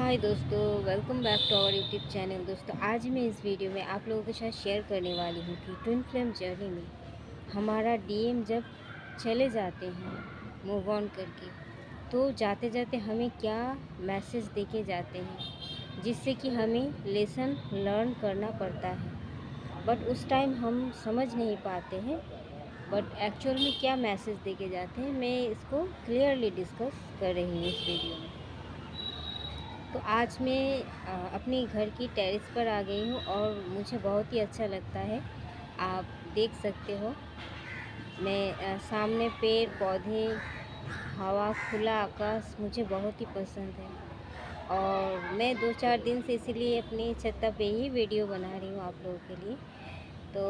हाय दोस्तों, welcome back to our YouTube channel. दोस्तों, आज मैं इस वीडियो में आप लोगों के साथ शेयर करने वाली हूँ कि ट्विन फ्लेम जर्नी में हमारा डीएम जब चले जाते हैं मूव ऑन करके, तो जाते जाते हमें क्या मैसेज देके जाते हैं, जिससे कि हमें लेसन लर्न करना पड़ता है। बट उस टाइम हम समझ नहीं पाते हैं, बट एक्चुअल में क्या मैसेज देके जाते हैं, मैं इसको क्लियरली डिस्कस कर रही हूँ इस वीडियो में। तो आज मैं अपने घर की टेरेस पर आ गई हूँ और मुझे बहुत ही अच्छा लगता है। आप देख सकते हो, मैं सामने पेड़ पौधे, हवा, खुला आकाश मुझे बहुत ही पसंद है। और मैं 2-4 दिन से इसीलिए अपनी छत पे ही वीडियो बना रही हूँ आप लोगों के लिए। तो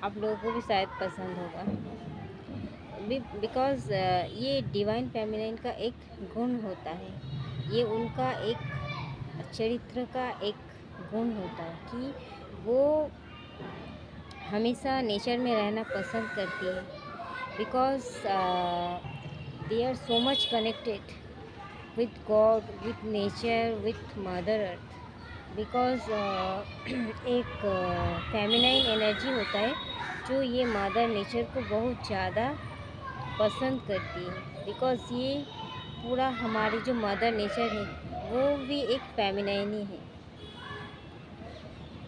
आप लोगों को भी शायद पसंद होगा, बिकॉज़ ये डिवाइन फेमिनिन का एक गुण होता है। ये उनका एक चरित्र का एक गुण होता है कि वो हमेशा नेचर में रहना पसंद करती है। Because they are so much connected with God, with nature, with mother earth. Because एक फेमिनाइन एनर्जी होता है जो ये मदर नेचर को बहुत ज़्यादा पसंद करती है। बिकॉज़ ये पूरा हमारी जो मदर नेचर है वो भी एक फेमिनाइन ही है।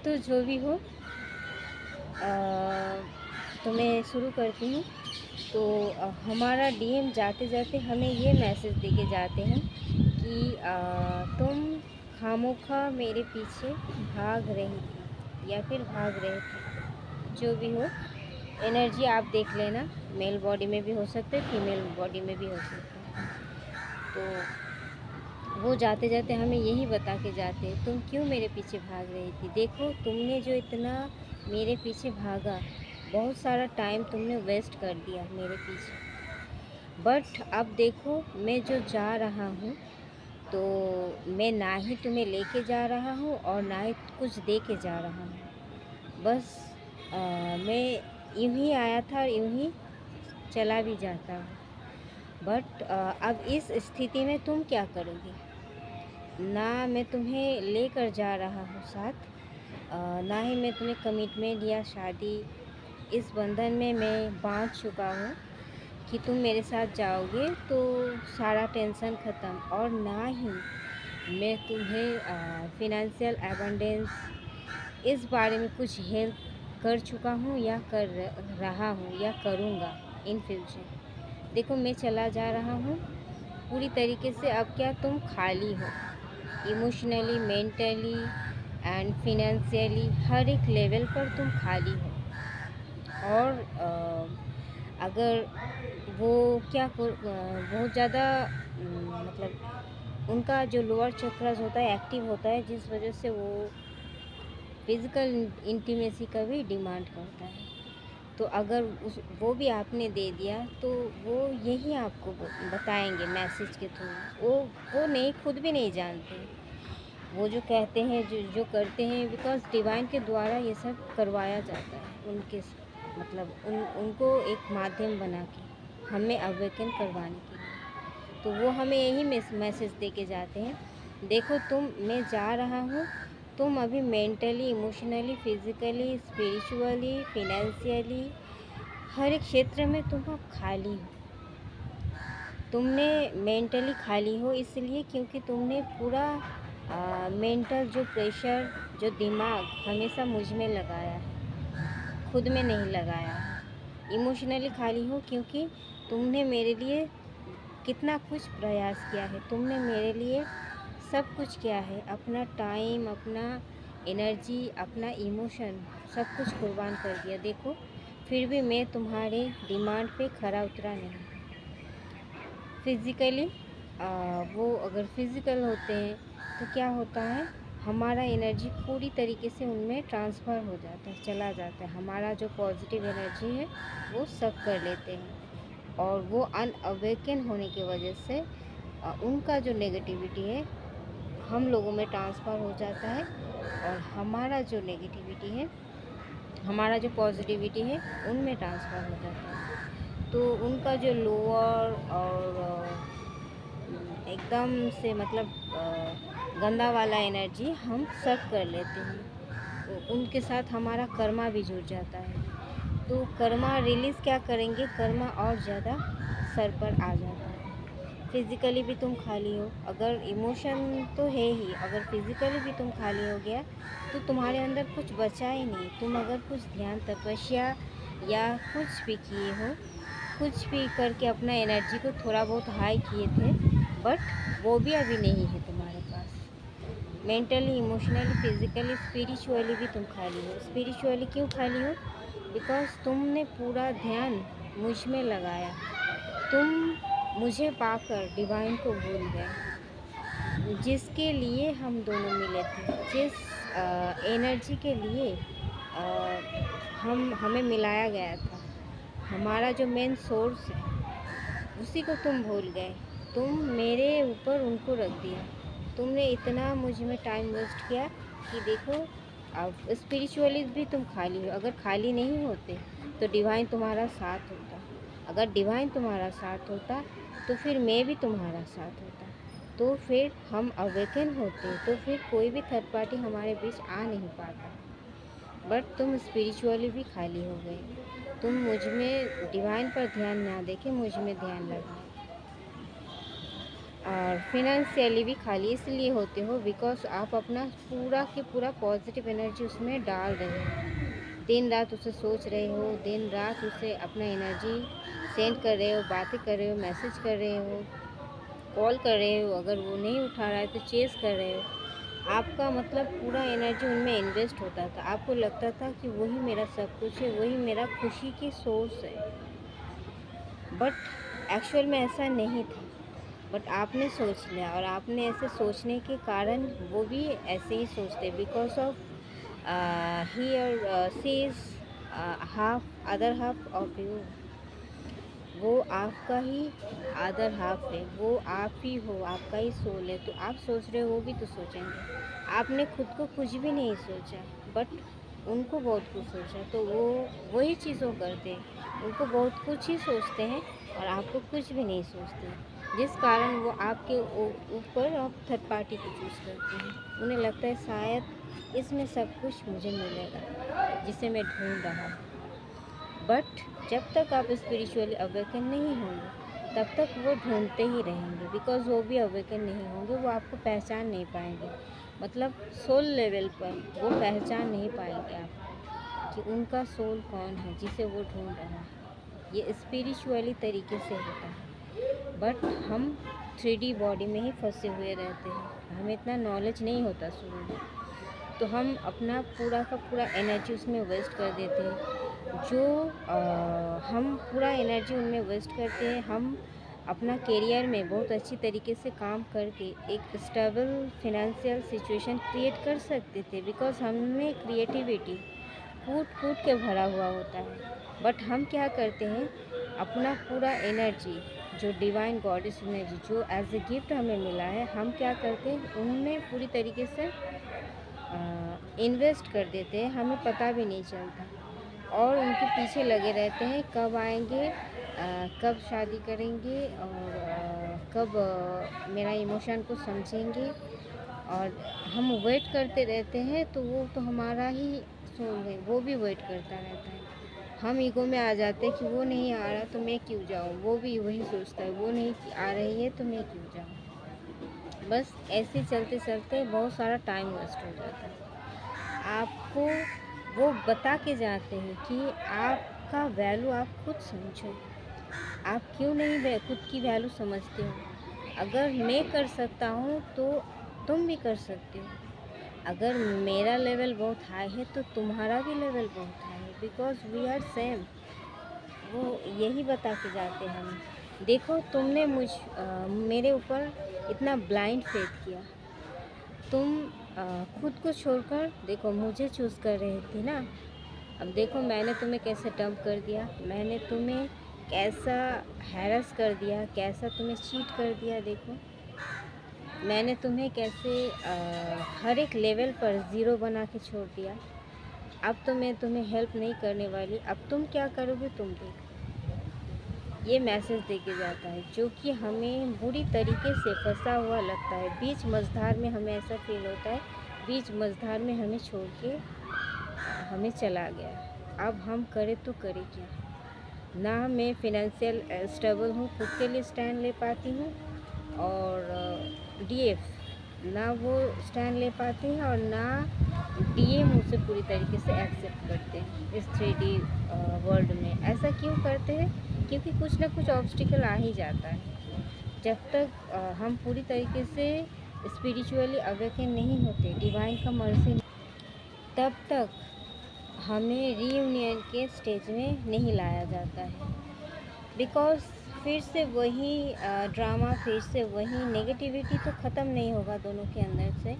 तो जो भी हो, तो मैं शुरू करती हूँ। तो हमारा डीएम जाते जाते हमें ये मैसेज देके जाते हैं कि तुम खामोखा मेरे पीछे भाग रही थी या फिर भाग रहे थे। जो भी हो, एनर्जी आप देख लेना, मेल बॉडी में भी हो सकता है, फीमेल बॉडी में भी हो सकता है। तो वो जाते जाते हमें यही बता के जाते हैं, तुम क्यों मेरे पीछे भाग रही थी। देखो, तुमने जो इतना मेरे पीछे भागा, बहुत सारा टाइम तुमने वेस्ट कर दिया मेरे पीछे। बट अब देखो, मैं जो जा रहा हूँ, तो मैं ना ही तुम्हें लेके जा रहा हूँ और ना ही कुछ दे के जा रहा हूँ। बस मैं यूँ ही आया था और यूँ ही चला भी जाता हूँ। बट अब इस स्थिति में तुम क्या करोगी। ना मैं तुम्हें लेकर जा रहा हूँ साथ, ना ही मैं तुम्हें कमिटमेंट या शादी, इस बंधन में मैं बांध चुका हूँ कि तुम मेरे साथ जाओगे तो सारा टेंशन ख़त्म। और ना ही मैं तुम्हें फिनेंशियल एबंडेंस इस बारे में कुछ हेल्प कर चुका हूँ या कर रहा हूँ या करूँगा इन फ्यूचर। देखो, मैं चला जा रहा हूँ पूरी तरीके से। अब क्या तुम खाली हो, इमोशनली, मेंटली एंड फिनेंशियली, हर एक लेवल पर तुम खाली हो। और अगर वो क्या बहुत ज़्यादा मतलब उनका जो लोअर चक्रास होता है एक्टिव होता है, जिस वजह से वो फिज़िकल इंटीमेसी का भी डिमांड करता है। तो अगर वो भी आपने दे दिया तो वो यही आपको बताएंगे मैसेज के थ्रू। वो नहीं, खुद भी नहीं जानते वो जो कहते हैं, जो करते हैं। बिकॉज़ डिवाइन के द्वारा ये सब करवाया जाता है उनके उनको एक माध्यम बना के हमें अवेकन करवाने के लिए। तो वो हमें यही मैसेज दे के जाते हैं, देखो मैं जा रहा हूँ, तुम अभी mentally, emotionally, physically, spiritually, financially, हर एक क्षेत्र में तुम अब खाली हो। तुमने मेंटली खाली हो इसलिए क्योंकि तुमने पूरा मेंटल जो प्रेशर, जो दिमाग हमेशा मुझ में लगाया है, खुद में नहीं लगाया है। इमोशनली खाली हो क्योंकि तुमने मेरे लिए कितना कुछ प्रयास किया है, तुमने मेरे लिए सब कुछ किया है, अपना टाइम, अपना एनर्जी, अपना इमोशन, सब कुछ कुर्बान कर दिया। देखो, फिर भी मैं तुम्हारे डिमांड पे खरा उतरा नहीं। फिज़िकली वो अगर फिज़िकल होते हैं तो क्या होता है, हमारा एनर्जी पूरी तरीके से उनमें ट्रांसफ़र हो जाता है, चला जाता है। हमारा जो पॉजिटिव एनर्जी है वो सक कर लेते हैं और वो अनअवेकन होने की वजह से उनका जो नेगेटिविटी है हम लोगों में ट्रांसफ़र हो जाता है और हमारा जो नेगेटिविटी है, हमारा जो पॉजिटिविटी है उनमें ट्रांसफ़र हो जाता है। तो उनका जो लोअर और एकदम से मतलब गंदा वाला एनर्जी हम सक कर लेते हैं, उनके साथ हमारा कर्मा भी जुड़ जाता है। तो कर्मा रिलीज़ क्या करेंगे, कर्मा और ज़्यादा सर पर आ जाता है। फिज़िकली भी तुम खाली हो, अगर इमोशन तो है ही, अगर फिज़िकली भी तुम खाली हो गया तो तुम्हारे अंदर कुछ बचा ही नहीं। तुम अगर कुछ ध्यान तपस्या या कुछ भी किए हो, कुछ भी करके अपना एनर्जी को थोड़ा बहुत हाई किए थे, बट वो भी अभी नहीं है तुम्हारे पास। मेंटली, इमोशनली, फिज़िकली, स्पिरिचुअली भी तुम खाली हो। स्पिरिचुअली क्यों खाली हो? बिकॉज़ तुमने पूरा ध्यान मुझ में लगाया। तुम मुझे पाकर डिवाइन को भूल गए, जिसके लिए हम दोनों मिले थे, जिस एनर्जी के लिए हमें मिलाया गया था, हमारा जो मेन सोर्स है, उसी को तुम भूल गए। तुम मेरे ऊपर उनको रख दिया। तुमने इतना मुझ में टाइम वेस्ट किया कि देखो, अब स्पिरिचुअली भी तुम खाली हो। अगर खाली नहीं होते तो डिवाइन तुम्हारा साथ होता। अगर डिवाइन तुम्हारा साथ होता तो फिर मैं भी तुम्हारा साथ होता। तो फिर हम अवेकन होते, तो फिर कोई भी थर्ड पार्टी हमारे बीच आ नहीं पाता। बट तुम स्पिरिचुअली भी खाली हो गए। तुम मुझ में डिवाइन पर ध्यान ना देके मुझ में ध्यान लगाए। और फिनेंशियली भी खाली इसलिए होते हो बिकॉज आप अपना पूरा के पूरा पॉजिटिव एनर्जी उसमें डाल रहे हो। दिन रात उसे सोच रहे हो, दिन रात उसे अपना एनर्जी सेंड कर रहे हो, बातें कर रहे हो, मैसेज कर रहे हो, कॉल कर रहे हो, अगर वो नहीं उठा रहा है तो चेस कर रहे हो। आपका मतलब पूरा एनर्जी उनमें इन्वेस्ट होता था। आपको लगता था कि वही मेरा सब कुछ है, वही मेरा खुशी की सोर्स है। बट एक्चुअल में ऐसा नहीं था। बट आपने सोच लिया, और आपने ऐसे सोचने के कारण वो भी ऐसे ही सोचते, बिकॉज ऑफ ही और she is half other half of you. वो आपका ही अदर हाफ है, वो आप ही हो, आपका ही सोल है। तो आप सोच रहे हो, वो भी तो सोचेंगे। आपने खुद को कुछ भी नहीं सोचा, बट उनको बहुत कुछ सोचा। तो वो वही चीज़ों करते हैं, उनको बहुत कुछ ही सोचते हैं और आपको कुछ भी नहीं सोचते, जिस कारण वो आपके ऊपर आप थर्ड पार्टी को चूज़ करते हैं। उन्हें लगता है शायद इसमें सब कुछ मुझे मिलेगा जिसे मैं ढूंढ रहा हूँ। बट जब तक आप स्पिरिचुअली अवेकन नहीं होंगे तब तक वो ढूंढते ही रहेंगे, बिकॉज़ वो भी अवेकन नहीं होंगे। वो आपको पहचान नहीं पाएंगे, मतलब सोल लेवल पर वो पहचान नहीं पाएंगे आपको कि उनका सोल कौन है जिसे वो ढूंढ रहा है। ये स्पिरिचुअली तरीके से होता है। बट हम 3D बॉडी में ही फंसे हुए रहते हैं, हमें इतना नॉलेज नहीं होता शुरू में। तो हम अपना पूरा का पूरा एनर्जी उसमें वेस्ट कर देते हैं। जो हम पूरा एनर्जी उनमें वेस्ट करते हैं। हम अपना करियर में बहुत अच्छी तरीके से काम करके एक स्टेबल फिनेंशियल सिचुएशन क्रिएट कर सकते थे, बिकॉज़ हमें क्रिएटिविटी कूट कूट के भरा हुआ होता है। बट हम क्या करते हैं, अपना पूरा एनर्जी जो डिवाइन गॉडेस एनर्जी जो एज ए गिफ्ट हमें मिला है, हम क्या करते हैं उनमें पूरी तरीके से इन्वेस्ट कर देते हैं, हमें पता भी नहीं चलता। और उनके पीछे लगे रहते हैं, कब आएंगे, कब शादी करेंगे, और कब मेरा इमोशन को समझेंगे। और हम वेट करते रहते हैं, तो वो तो हमारा ही सोल है, वो भी वेट करता रहता है। हम ईगो में आ जाते हैं कि वो नहीं आ रहा तो मैं क्यों जाऊँ, वो भी वही सोचता है, वो नहीं आ रही है तो मैं क्यों जाऊँ। बस ऐसे चलते चलते बहुत सारा टाइम वेस्ट हो जाता है। आपको वो बता के जाते हैं कि आपका वैल्यू आप खुद समझो। आप क्यों नहीं खुद की वैल्यू समझते हो? अगर मैं कर सकता हूँ तो तुम भी कर सकते हो। अगर मेरा लेवल बहुत हाई है तो तुम्हारा भी लेवल बहुत हाई है, बिकॉज वी आर सेम। वो यही बता के जाते हैं हमें। देखो, तुमने मेरे ऊपर इतना ब्लाइंड फेथ किया। तुम खुद को छोड़कर देखो मुझे चूज़ कर रही थी ना। अब देखो मैंने तुम्हें कैसे डंप कर दिया, मैंने तुम्हें कैसा हैरेस कर दिया, कैसा तुम्हें चीट कर दिया। देखो मैंने तुम्हें कैसे हर एक लेवल पर ज़ीरो बना के छोड़ दिया। अब तो मैं तुम्हें हेल्प नहीं करने वाली। अब तुम क्या करोगे तुम देखो। ये मैसेज दे के जाता है, जो कि हमें बुरी तरीके से फंसा हुआ लगता है। बीच मझधार में हमें ऐसा फील होता है, बीच मझधार में हमें छोड़ के हमें चला गया। अब हम करें तो करें क्या? ना मैं फिनेंशियल स्टेबल हूँ, खुद के लिए स्टैंड ले पाती हूँ, और डीएफ ना वो स्टैंड ले पाते हैं, और ना डीएम उसे पूरी तरीके से एक्सेप्ट करते हैं इस 3D वर्ल्ड में। ऐसा क्यों करते हैं? क्योंकि कुछ ना कुछ ऑब्स्टिकल आ ही जाता है। जब तक हम पूरी तरीके से स्पिरिचुअली अवेकन नहीं होते, डिवाइन का मर्जी, तब तक हमें रीयूनियन के स्टेज में नहीं लाया जाता है। बिकॉज़ फिर से वही ड्रामा, फिर से वही नेगेटिविटी तो ख़त्म नहीं होगा दोनों के अंदर से,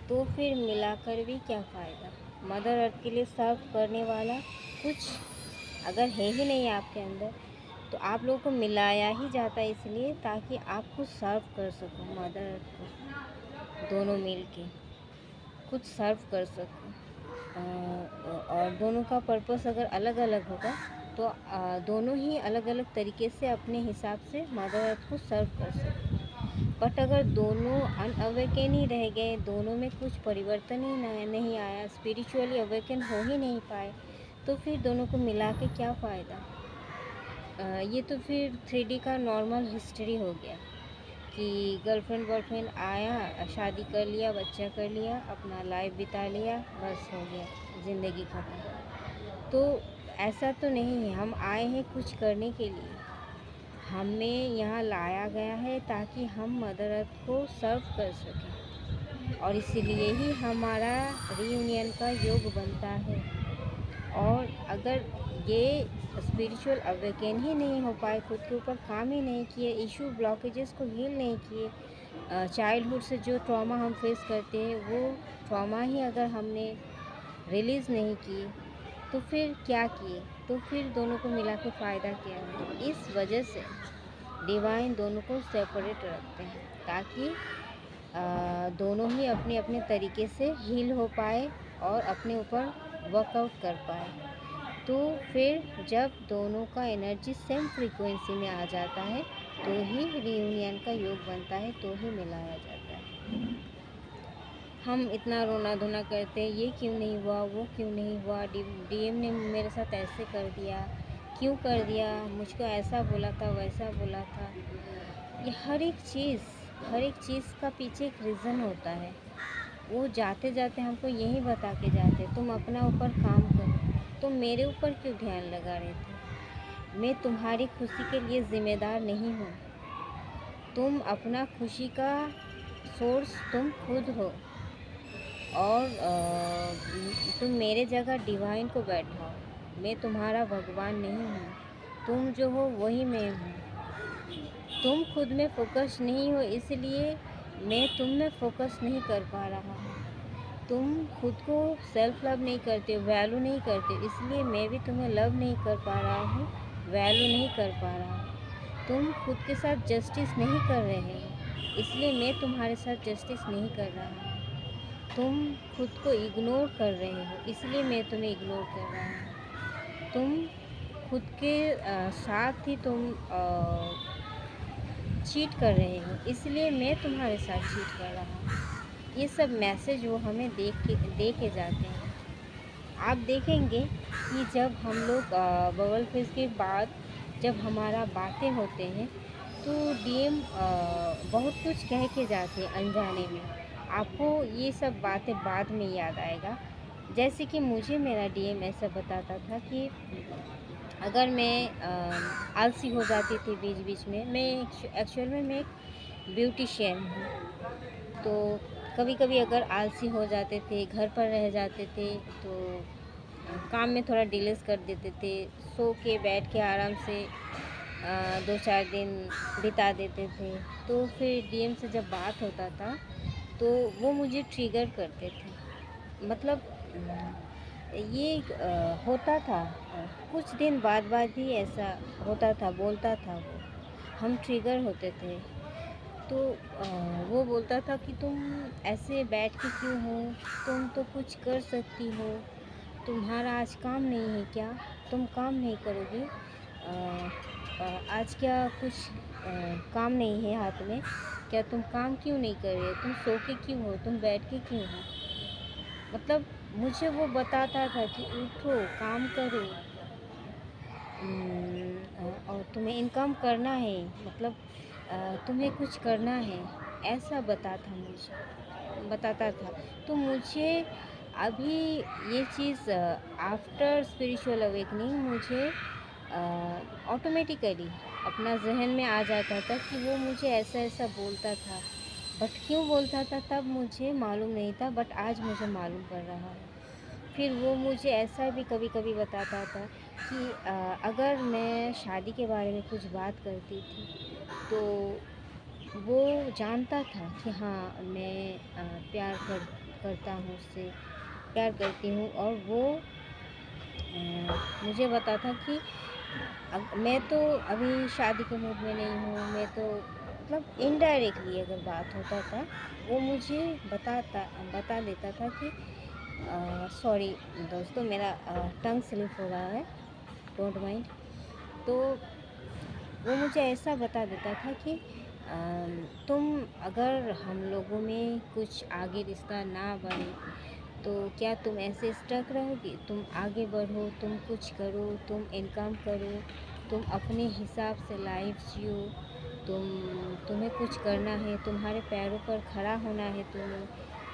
तो फिर मिलाकर भी क्या फ़ायदा? मदर अर्थ के लिए सर्व करने वाला कुछ अगर है ही नहीं आपके अंदर, तो आप लोगों को मिलाया ही जाता है इसलिए ताकि आप खुद सर्व कर सको मदर अर्थ को, दोनों मिल के खुद सर्व कर सको। और दोनों का पर्पस अगर अलग अलग होगा तो दोनों ही अलग अलग तरीके से अपने हिसाब से मदर अर्थ को सर्व कर सकते हैं। बट अगर दोनों अनअवेकन ही रह गए, दोनों में कुछ परिवर्तन ही नहीं आया, स्पिरिचुअली अवेकन हो ही नहीं पाए, तो फिर दोनों को मिला के क्या फ़ायदा? ये तो फिर 3D का नॉर्मल हिस्ट्री हो गया कि गर्लफ्रेंड बॉयफ्रेंड आया, शादी कर लिया, बच्चा कर लिया, अपना लाइफ बिता लिया, बस हो गया, ज़िंदगी ख़त्म। तो ऐसा तो नहीं है, हम आए हैं कुछ करने के लिए, हमें यहाँ लाया गया है ताकि हम मदर अर्थ को सर्व कर सकें, और इसीलिए ही हमारा रीयूनियन का योग बनता है। और अगर ये स्पिरिचुअल अवेकन ही नहीं हो पाए, खुद के ऊपर काम ही नहीं किए, इशू ब्लॉकेजेस को हील नहीं किए, चाइल्डहुड से जो ट्रॉमा हम फेस करते हैं वो ट्रॉमा ही अगर हमने रिलीज़ नहीं किए, तो फिर क्या किए? तो फिर दोनों को मिला के फ़ायदा क्या है? इस वजह से डिवाइन दोनों को सेपरेट रखते हैं ताकि दोनों ही अपने अपने तरीके से हील हो पाए और अपने ऊपर वर्कआउट कर पाए। तो फिर जब दोनों का एनर्जी सेम फ्रीक्वेंसी में आ जाता है, तो ही रीयूनियन का योग बनता है, तो ही मिलाया जाता है। हम इतना रोना धोना करते हैं, ये क्यों नहीं हुआ, वो क्यों नहीं हुआ, डीएम ने मेरे साथ ऐसे कर दिया, क्यों कर दिया, मुझको ऐसा बोला था, वैसा बोला था। ये हर एक चीज़ का पीछे एक रीज़न होता है। वो जाते जाते हमको यही बता के जाते, तुम अपना ऊपर काम करो। तुम मेरे ऊपर क्यों ध्यान लगा रहे थे? मैं तुम्हारी खुशी के लिए ज़िम्मेदार नहीं हूँ। तुम अपना खुशी का सोर्स तुम खुद हो, और तुम मेरे जगह डिवाइन को बैठाओ। मैं तुम्हारा भगवान नहीं हूँ, तुम जो हो वही मैं हूँ। तुम खुद में फोकस नहीं हो, इसलिए मैं तुम में फोकस नहीं कर पा रहा हूँ। तुम खुद को सेल्फ लव नहीं करते हो, वैल्यू नहीं करते हो, इसलिए मैं भी तुम्हें लव नहीं कर पा रहा हूँ, वैल्यू नहीं कर पा रहा हूँ। तुम खुद के साथ जस्टिस नहीं कर रहे हो, इसलिए मैं तुम्हारे साथ जस्टिस नहीं कर रहा हूँ। तुम खुद को इग्नोर कर रहे हो, इसलिए मैं तुम्हें इग्नोर कर रहा हूँ। तुम खुद के साथ ही तुम चीट कर रहे हो, इसलिए मैं तुम्हारे साथ चीट कर रहा हूँ। ये सब मैसेज वो हमें दे के जाते हैं। आप देखेंगे कि जब हम लोग बबल फेज के बाद जब हमारा बातें होते हैं, तो डीएम बहुत कुछ कह के जाते हैं अनजाने में। आपको ये सब बातें बाद में याद आएगा। जैसे कि मुझे मेरा डीएम ऐसा बताता था कि अगर मैं आलसी हो जाती थी बीच बीच में, मैं एक्चुअल में मैं एक ब्यूटिशियन हूँ, तो कभी कभी अगर आलसी हो जाते थे, घर पर रह जाते थे, तो काम में थोड़ा डिलेस कर देते थे, सो के बैठ के आराम से 2-4 दिन बिता देते थे। तो फिर डीएम से जब बात होता था तो वो मुझे ट्रिगर करते थे। मतलब ये होता था, कुछ दिन बाद ही ऐसा होता था, बोलता था वो, हम ट्रिगर होते थे। तो वो बोलता था कि तुम ऐसे बैठ के क्यों हो, तुम तो कुछ कर सकती हो, तुम्हारा आज काम नहीं है क्या, तुम काम नहीं करोगी? आज क्या कुछ काम नहीं है हाथ में? क्या तुम काम क्यों नहीं कर रहे हो? तुम सो के क्यों हो? तुम बैठ के क्यों हो? मतलब मुझे वो बताता था कि उठो, काम करो, और तुम्हें इनकम करना है, मतलब तुम्हें कुछ करना है, ऐसा बताता था। तो मुझे अभी ये चीज़ आफ्टर स्पिरिचुअल अवेकनिंग मुझे ऑटोमेटिकली अपना ज़हन में आ जाता था कि वो मुझे ऐसा-ऐसा बोलता था। बट क्यों बोलता था तब मुझे मालूम नहीं था, बट आज मुझे मालूम पड़ रहा है। फिर वो मुझे ऐसा भी कभी-कभी बताता था कि अगर मैं शादी के बारे में कुछ बात करती थी, तो वो जानता था कि हाँ, मैं करता हूँ उससे, प्यार करती हूँ, और वो मुझे बताता कि मैं तो अभी शादी के मूड में नहीं हूँ, मैं तो मतलब इनडायरेक्टली अगर बात होता था, वो मुझे बता देता था कि सॉरी दोस्तों, मेरा टंग स्लिप हो रहा है, डोंट माइंड। तो वो मुझे ऐसा बता देता था कि तुम, अगर हम लोगों में कुछ आगे रिश्ता ना बढ़े, तो क्या तुम ऐसे स्टक रहोगी? तुम आगे बढ़ो, तुम कुछ करो, तुम इनकम करो, तुम अपने हिसाब से लाइफ जियो, तुम्हें कुछ करना है, तुम्हारे पैरों पर खड़ा होना है तुम्हें।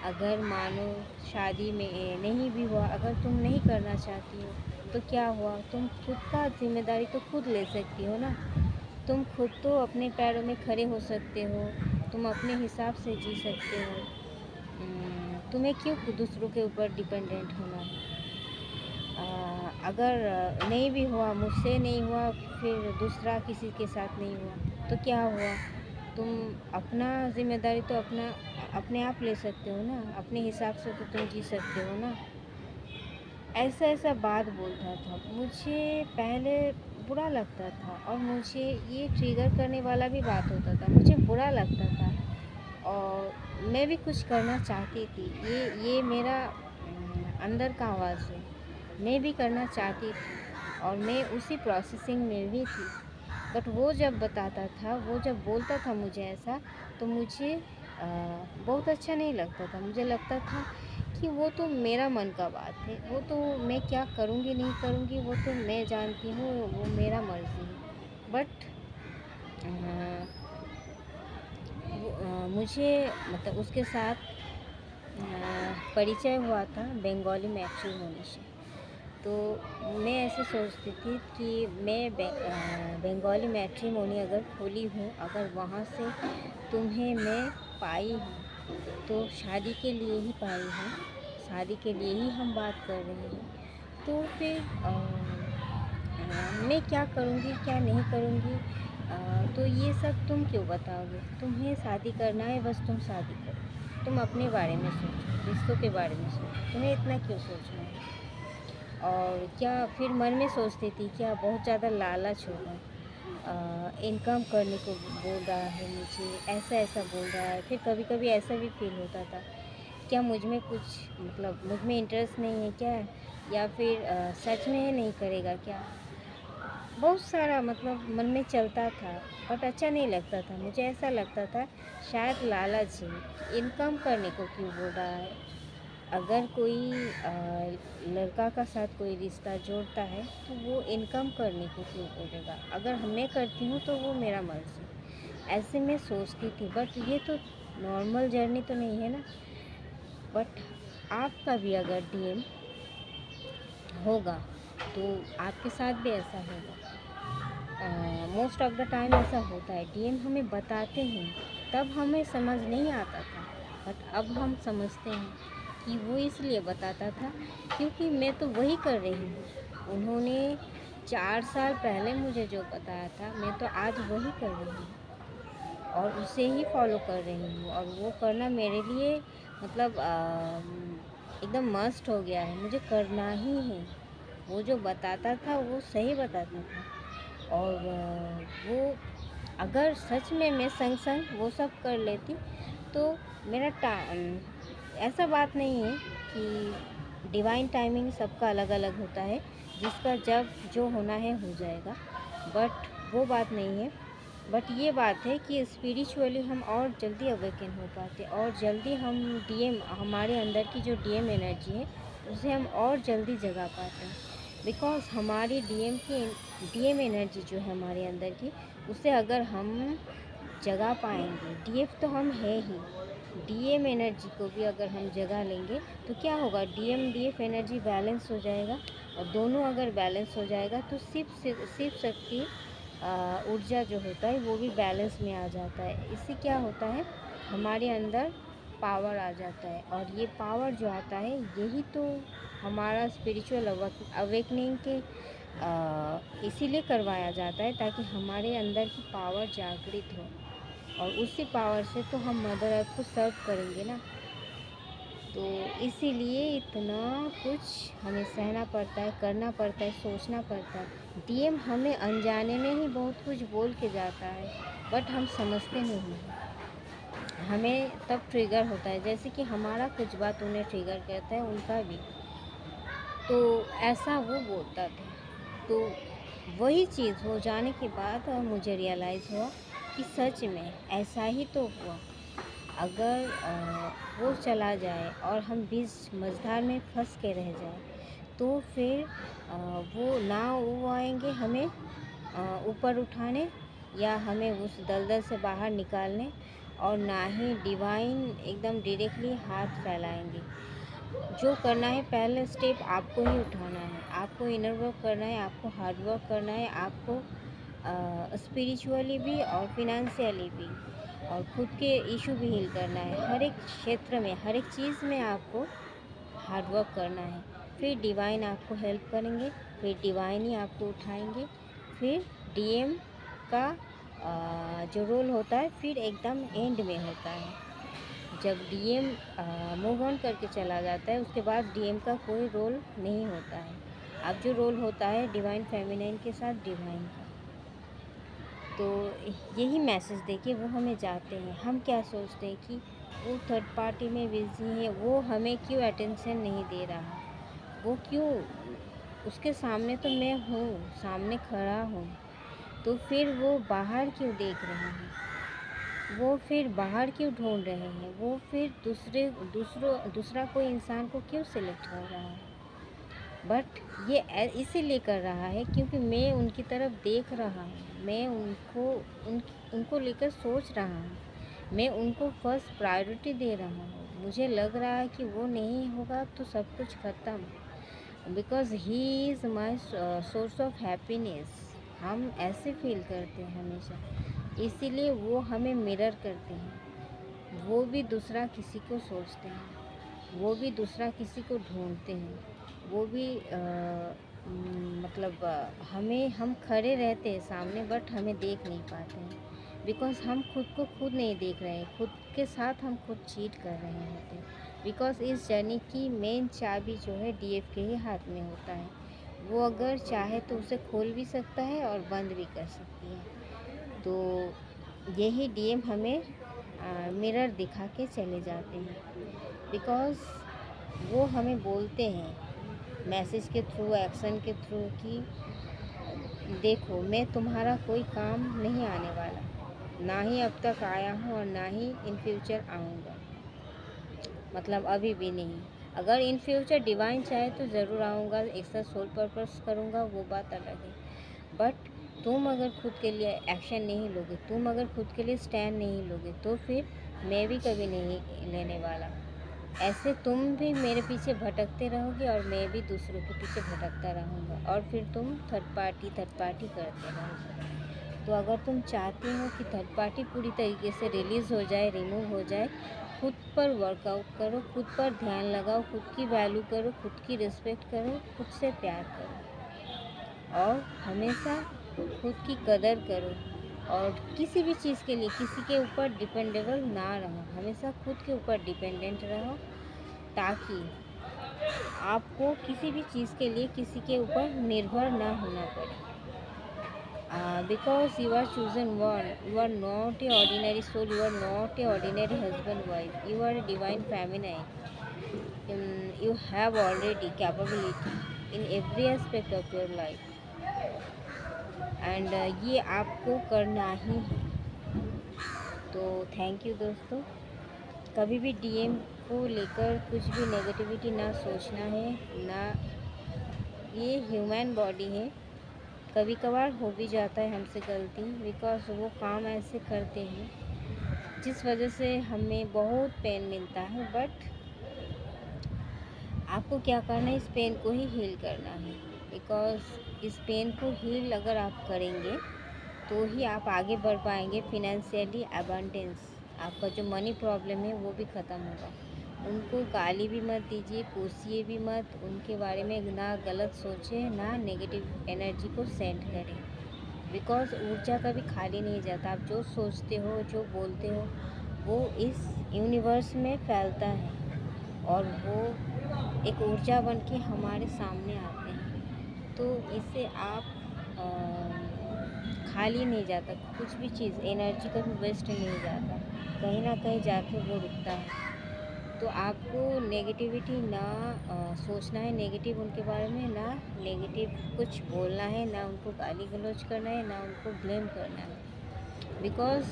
अगर मानो शादी में नहीं भी हुआ, अगर तुम नहीं करना चाहती हो, तो क्या हुआ? तुम खुद का ज़िम्मेदारी तो खुद ले सकती हो ना। तुम खुद तो अपने पैरों में खड़े हो सकते हो, तुम अपने हिसाब से जी सकते हो। तुम्हें क्यों दूसरों के ऊपर डिपेंडेंट होना है? अगर नहीं भी हुआ, मुझसे नहीं हुआ, फिर दूसरा किसी के साथ नहीं हुआ, तो क्या हुआ? तुम अपना ज़िम्मेदारी तो अपने आप ले सकते हो ना, अपने हिसाब से तो तुम जी सकते हो ना। ऐसा-ऐसा बात बोलता था। मुझे पहले बुरा लगता था, और मुझे ये ट्रिगर करने वाला भी बात होता था। मुझे बुरा लगता था, और मैं भी कुछ करना चाहती थी। ये मेरा अंदर का आवाज़ है। मैं भी करना चाहती थी, और मैं उसी प्रोसेसिंग में भी थी। बट वो जब बताता था, वो जब बोलता था मुझे ऐसा, तो मुझे बहुत अच्छा नहीं लगता था। मुझे लगता था कि वो तो मेरा मन का बात है, वो तो मैं क्या करूँगी नहीं करूँगी वो तो मैं जानती हूँ, वो मेरा मर्ज़ी है। बट मुझे मतलब उसके साथ परिचय हुआ था बंगाली मैट्रिमोनी से। तो मैं ऐसे सोचती थी कि मैं बंगाली मैट्रिमोनी अगर खोली हूँ, अगर वहाँ से तुम्हें मैं पाई हूँ, तो शादी के लिए ही पाई हूँ, शादी के लिए ही हम बात कर रहे हैं। तो फिर मैं क्या करूँगी, क्या नहीं करूँगी, तो ये सब तुम क्यों बताओगे? तुम्हें शादी करना है, बस तुम शादी करो। तुम अपने बारे में सोचो, रिश्तों के बारे में सोचो, तुम्हें इतना क्यों सोचना है? और क्या फिर मन में सोचती थी, क्या बहुत ज़्यादा लालच होगा, इनकम करने को बोल रहा है मुझे, ऐसा-ऐसा बोल रहा है। फिर कभी-कभी ऐसा भी फ़ील होता था, क्या मुझ में कुछ, मतलब मुझ में इंटरेस्ट नहीं है क्या? या फिर सच में नहीं करेगा क्या? बहुत सारा मतलब मन में चलता था, बट अच्छा नहीं लगता था। मुझे ऐसा लगता था शायद लालच है, इनकम करने को क्यों बोल रहा है? अगर कोई लड़का का साथ कोई रिश्ता जोड़ता है, तो वो इनकम करने को क्यों बोलेगा? अगर मैं करती हूँ तो वो मेरा मर्ज़ी। ऐसे मैं सोचती थी, बट ये तो नॉर्मल जर्नी तो नहीं है ना। बट आपका भी अगर डीएम होगा, तो आपके साथ भी ऐसा होगा। मोस्ट ऑफ़ द टाइम ऐसा होता है, डीएम हमें बताते हैं, तब हमें समझ नहीं आता था, बट अब हम समझते हैं कि वो इसलिए बताता था क्योंकि मैं तो वही कर रही हूँ। उन्होंने 4 साल पहले मुझे जो बताया था, मैं तो आज वही कर रही हूँ, और उसे ही फॉलो कर रही हूँ, और वो करना मेरे लिए मतलब एकदम मस्ट हो गया है, मुझे करना ही है। वो जो बताता था वो सही बताता था, और वो अगर सच में मैं संग-संग वो सब कर लेती, तो मेरा ऐसा बात नहीं है कि डिवाइन टाइमिंग सबका अलग-अलग होता है, जिसका जब जो होना है हो जाएगा। बट वो बात नहीं है। बट ये बात है कि स्पिरिचुअली हम और जल्दी अवेकन हो पाते, और जल्दी हम डीएम, हमारे अंदर की जो डीएम एनर्जी है उसे हम और जल्दी जगा पाते हैं। बिकॉज़ हमारी डीएम एनर्जी जो है हमारे अंदर की, उसे अगर हम जगा पाएंगे, डीएफ तो हम है ही, डीएम एनर्जी को भी अगर हम जगा लेंगे तो क्या होगा, डीएम डीएफ एनर्जी बैलेंस हो जाएगा। और दोनों अगर बैलेंस हो जाएगा तो शिव शक्ति ऊर्जा जो होता है वो भी बैलेंस में आ जाता है। इससे क्या होता है, हमारे अंदर पावर आ जाता है, और ये पावर जो आता है यही तो हमारा स्पिरिचुअल अवेकनिंग के इसीलिए करवाया जाता है ताकि हमारे अंदर की पावर जागृत हो, और उसी पावर से तो हम मदर अर्थ को सर्व करेंगे ना। तो इसीलिए इतना कुछ हमें सहना पड़ता है, करना पड़ता है, सोचना पड़ता है। डीएम हमें अनजाने में ही बहुत कुछ बोल के जाता है, बट हम समझते नहीं हैं। हमें तब ट्रिगर होता है, जैसे कि हमारा कुछ बात उन्हें ट्रिगर करता है, उनका भी। तो ऐसा वो बोलता था। तो वही चीज़ हो जाने के बाद मुझे रियलाइज़ हुआ कि सच में ऐसा ही तो हुआ। अगर वो चला जाए और हम बीच मझधार में फंस के रह जाए, तो फिर वो ना वो आएंगे हमें ऊपर उठाने, या हमें उस दलदल से बाहर निकालने, और ना ही डिवाइन एकदम डायरेक्टली हाथ फैलाएंगे। जो करना है, पहला स्टेप आपको ही उठाना है, आपको इनर वर्क करना है, आपको हार्ड वर्क करना है, आपको स्पिरिचुअली भी और फिनेंशियली भी, और खुद के इशू भी हील करना है। हर एक क्षेत्र में, हर एक चीज़ में आपको हार्ड वर्क करना है। फिर डिवाइन आपको हेल्प करेंगे, फिर डिवाइन ही आपको उठाएंगे। फिर डीएम का जो रोल होता है फिर एकदम एंड में होता है। जब डीएम मूव ऑन करके चला जाता है, उसके बाद डीएम का कोई रोल नहीं होता है। अब जो रोल होता है डिवाइन फेमिनाइन के साथ डिवाइन का। तो यही मैसेज देके वो हमें जाते हैं। हम क्या सोचते हैं कि वो थर्ड पार्टी में बिजी है, वो हमें क्यों अटेंशन नहीं दे रहा, वो क्यों, उसके सामने तो मैं हूँ, सामने खड़ा हूँ, तो फिर वो बाहर क्यों देख रहे हैं, वो फिर बाहर क्यों ढूंढ रहे हैं, वो फिर दूसरा कोई इंसान को क्यों सिलेक्ट कर रहा है। बट ये इसीलिए कर रहा है क्योंकि मैं उनकी तरफ देख रहा हूँ, मैं उनको लेकर सोच रहा हूँ, मैं उनको फर्स्ट प्रायोरिटी दे रहा हूँ। मुझे लग रहा है कि वो नहीं होगा तो सब कुछ ख़त्म, because he is my source of happiness. हम ऐसे फील करते हैं हमेशा, इसीलिए वो हमें मिरर करते हैं। वो भी दूसरा किसी को सोचते हैं, वो भी दूसरा किसी को ढूंढते हैं, वो भी मतलब हम खड़े रहते हैं सामने, बट हमें देख नहीं पाते हैं, बिकॉज़ हम खुद को खुद नहीं देख रहे हैं, खुद के साथ हम खुद चीट कर रहे होते हैं। बिकॉज़ इस जर्नी की मेन चाबी जो है डीएफ के ही हाथ में होता है। वो अगर चाहे तो उसे खोल भी सकता है और बंद भी कर सकती है। तो यही डीएम हमें मिरर दिखा के चले जाते हैं, बिकॉज़ वो हमें बोलते हैं मैसेज के थ्रू, एक्शन के थ्रू कि देखो मैं तुम्हारा कोई काम नहीं आने वाला, ना ही अब तक आया हूँ और ना ही इन फ्यूचर आऊँगा, मतलब अभी भी नहीं। अगर इन फ्यूचर डिवाइन चाहे तो ज़रूर आऊँगा, एक साथ सोल पर्पस करूँगा, वो बात अलग है। बट तुम अगर खुद के लिए एक्शन नहीं लोगे, तुम अगर खुद के लिए स्टैंड नहीं लोगे, तो फिर मैं भी कभी नहीं लेने वाला। ऐसे तुम भी मेरे पीछे भटकते रहोगे और मैं भी दूसरों के पीछे भटकता रहूँगा, और फिर तुम थर्ड पार्टी करते रहोगे। तो अगर तुम चाहते हो कि थर्ड पार्टी पूरी तरीके से रिलीज़ हो जाए, रिमूव हो जाए, खुद पर वर्कआउट करो, खुद पर ध्यान लगाओ, खुद की वैल्यू करो, खुद की रिस्पेक्ट करो, खुद से प्यार करो, और हमेशा खुद की कदर करो, और किसी भी चीज़ के लिए किसी के ऊपर डिपेंडेबल ना रहो, हमेशा खुद के ऊपर डिपेंडेंट रहो, ताकि आपको किसी भी चीज़ के लिए किसी के ऊपर निर्भर ना होना पड़े। Because you are chosen one, you are not a ordinary soul, you are not a ordinary husband wife, you are a divine feminine. You have already capability in every aspect of your life. And ये आपको करना ही है। तो thank you दोस्तों। कभी भी DM को लेकर कुछ भी नेगेटिविटी ना सोचना है ना। ये ह्यूमन बॉडी है, कभी कभार हो भी जाता है हमसे गलती, बिकॉज वो काम ऐसे करते हैं जिस वजह से हमें बहुत पेन मिलता है। बट आपको क्या करना है, इस पेन को ही हील करना है। बिकॉज इस पेन को हील अगर आप करेंगे तो ही आप आगे बढ़ पाएंगे फिनेंशियली। अबंडेंस, आपका जो मनी प्रॉब्लम है वो भी ख़त्म होगा। उनको गाली भी मत दीजिए, कोसिए भी मत, उनके बारे में ना गलत सोचें, ना नेगेटिव एनर्जी को सेंड करें। बिकॉज ऊर्जा कभी खाली नहीं जाता। आप जो सोचते हो, जो बोलते हो, वो इस यूनिवर्स में फैलता है और वो एक ऊर्जा बन के हमारे सामने आते हैं। तो इससे आप खाली नहीं जाता, कुछ भी चीज़ एनर्जी कभी वेस्ट नहीं जाता, कहीं ना कहीं जाके वो रुकता है। तो आपको नेगेटिविटी ना सोचना है, नेगेटिव उनके बारे में ना नेगेटिव कुछ बोलना है, ना उनको गाली गलौज करना है, ना उनको ब्लेम करना है। बिकॉज़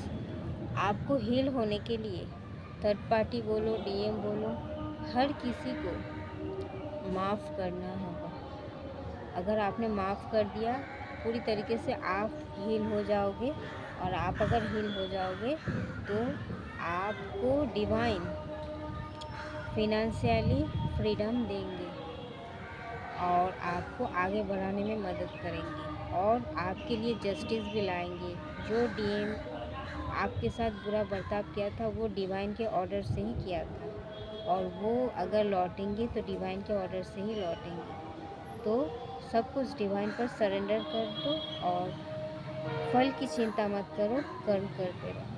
आपको हील होने के लिए थर्ड पार्टी बोलो, डीएम बोलो, हर किसी को माफ़ करना होगा। अगर आपने माफ़ कर दिया, पूरी तरीके से आप हील हो जाओगे। और आप अगर हील हो जाओगे तो आपको डिवाइन फिनेंशियली फ्रीडम देंगे और आपको आगे बढ़ाने में मदद करेंगे और आपके लिए जस्टिस भी लाएंगे। जो डीएम आपके साथ बुरा बर्ताव किया था वो डिवाइन के ऑर्डर से ही किया था, और वो अगर लौटेंगे तो डिवाइन के ऑर्डर से ही लौटेंगे। तो सब कुछ डिवाइन पर सरेंडर कर दो और फल की चिंता मत करो, कर्म करते रहो।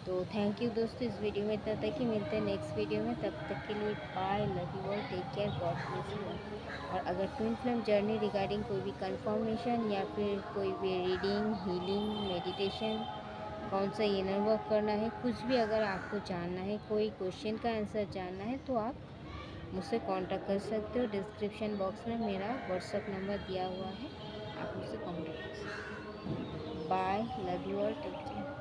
तो थैंक यू दोस्तों, इस वीडियो में इतना तक ही। मिलते हैं नेक्स्ट वीडियो में, तब तक के लिए bye, love you all, take care, God bless you all. और अगर ट्विन फ्लेम जर्नी रिगार्डिंग कोई भी कंफर्मेशन या फिर कोई भी रीडिंग, हीलिंग, मेडिटेशन, कौन सा इनर वर्क करना है, कुछ भी अगर आपको जानना है, कोई क्वेश्चन का आंसर जानना है, तो आप मुझसे कांटेक्ट कर सकते हो। डिस्क्रिप्शन बॉक्स में मेरा व्हाट्सएप नंबर दिया हुआ है, आप मुझसे कांटेक्ट कर सकते हो। Bye, love you all, take care.